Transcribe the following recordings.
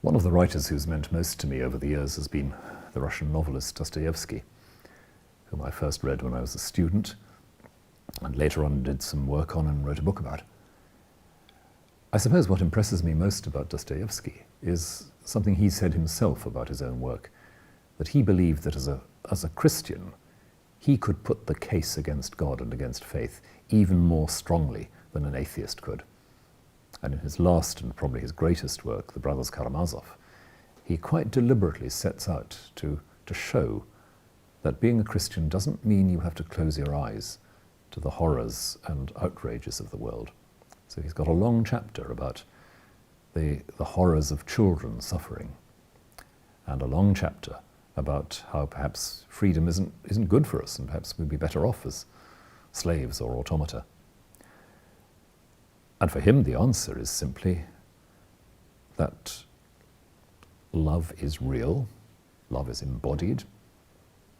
One of the writers who's meant most to me over the years has been the Russian novelist Dostoevsky, whom I first read when I was a student and later on did some work on and wrote a book about. I suppose what impresses me most about Dostoevsky is something he said himself about his own work, that he believed that as a Christian, he could put the case against God and against faith even more strongly than an atheist could. And in his last and probably his greatest work, The Brothers Karamazov, he quite deliberately sets out to show that being a Christian doesn't mean you have to close your eyes to the horrors and outrages of the world. So he's got a long chapter about the horrors of children suffering, and a long chapter about how perhaps freedom isn't good for us, and perhaps we'd be better off as slaves or automata. And for him, the answer is simply that love is real, love is embodied,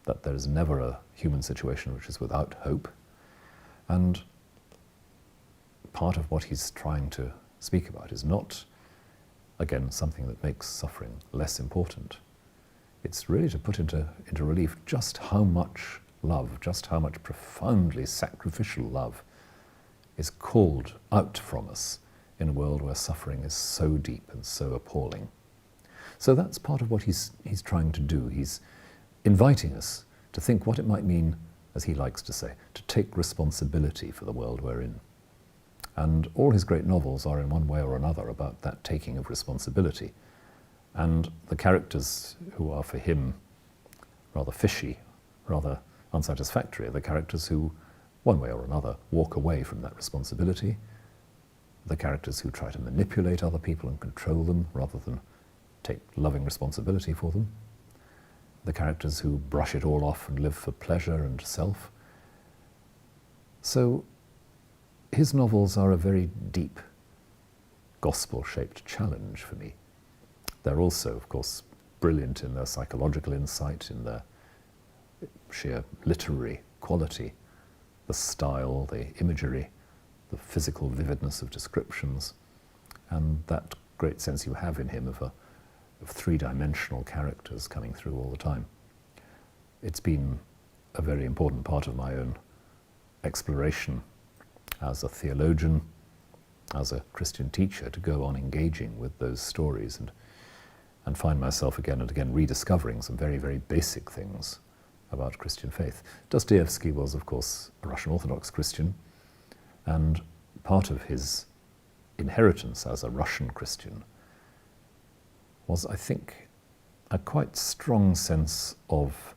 that there is never a human situation which is without hope. And part of what he's trying to speak about is not, again, something that makes suffering less important. It's really to put into relief just how much love, just how much profoundly sacrificial love is called out from us in a world where suffering is so deep and so appalling. So that's part of what he's trying to do. He's inviting us to think what it might mean, as he likes to say, to take responsibility for the world we're in. And all his great novels are in one way or another about that taking of responsibility. And the characters who are for him rather fishy, rather unsatisfactory, are the characters who, one way or another, walk away from that responsibility, the characters who try to manipulate other people and control them rather than take loving responsibility for them, the characters who brush it all off and live for pleasure and self. So his novels are a very deep, gospel-shaped challenge for me. They're also, of course, brilliant in their psychological insight, in their sheer literary quality, the style, the imagery, the physical vividness of descriptions, and that great sense you have in him of three-dimensional characters coming through all the time. It's been a very important part of my own exploration as a theologian, as a Christian teacher, to go on engaging with those stories and find myself again and again rediscovering some very, very basic things about Christian faith. Dostoevsky was, of course, a Russian Orthodox Christian, and part of his inheritance as a Russian Christian was, I think, a quite strong sense of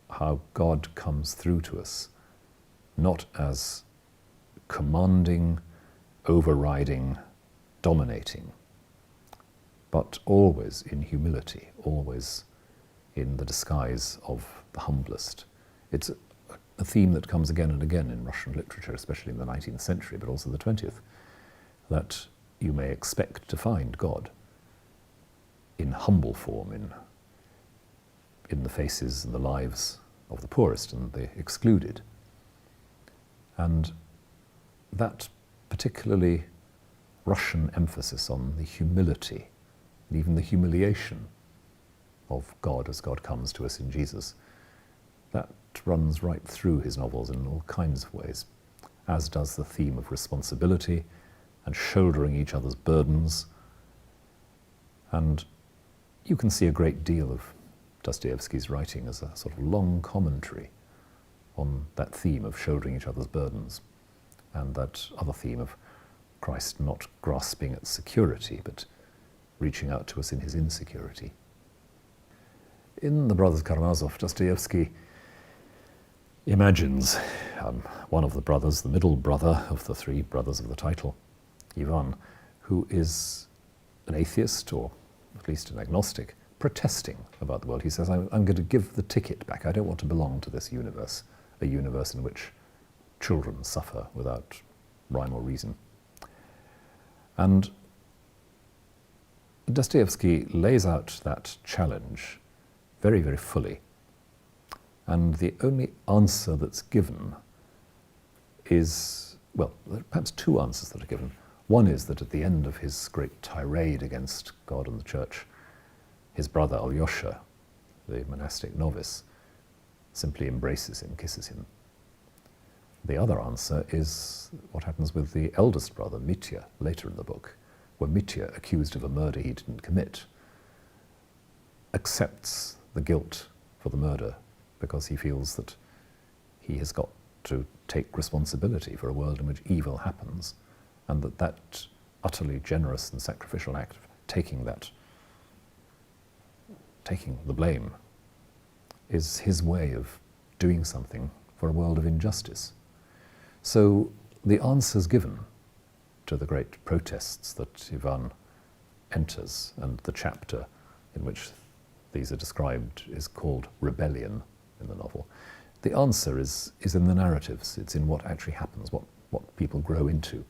how God comes through to us, not as commanding, overriding, dominating, but always in humility, always in the disguise of the humblest. It's a theme that comes again and again in Russian literature, especially in the 19th century, but also the 20th, that you may expect to find God in humble form, in the faces and the lives of the poorest and the excluded. And that particularly Russian emphasis on the humility and even the humiliation of God as God comes to us in Jesus, that runs right through his novels in all kinds of ways, as does the theme of responsibility and shouldering each other's burdens. And you can see a great deal of Dostoevsky's writing as a sort of long commentary on that theme of shouldering each other's burdens, and that other theme of Christ not grasping at security, but reaching out to us in his insecurity. In The Brothers Karamazov, Dostoevsky imagines one of the brothers, the middle brother of the three brothers of the title, Ivan, who is an atheist, or at least an agnostic, protesting about the world. He says, I'm going to give the ticket back. I don't want to belong to this universe, a universe in which children suffer without rhyme or reason. And Dostoevsky lays out that challenge very, very fully. And the only answer that's given is, well, there are perhaps two answers that are given. One is that at the end of his great tirade against God and the church, his brother Alyosha, the monastic novice, simply embraces him, kisses him. The other answer is what happens with the eldest brother, Mitya, later in the book, where Mitya, accused of a murder he didn't commit, accepts the guilt for the murder because he feels that he has got to take responsibility for a world in which evil happens, and that utterly generous and sacrificial act of taking the blame is his way of doing something for a world of injustice. So the answers given to the great protests that Ivan enters, and the chapter in which these are described is called Rebellion in the novel. The answer is in the narratives. It's in what actually happens, what people grow into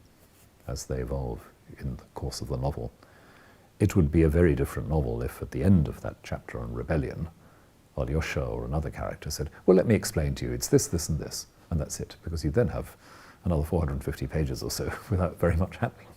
as they evolve in the course of the novel. It would be a very different novel if at the end of that chapter on rebellion, Alyosha or another character said, well, let me explain to you, it's this, this, and this, and that's it, because you then have another 450 pages or so without very much happening.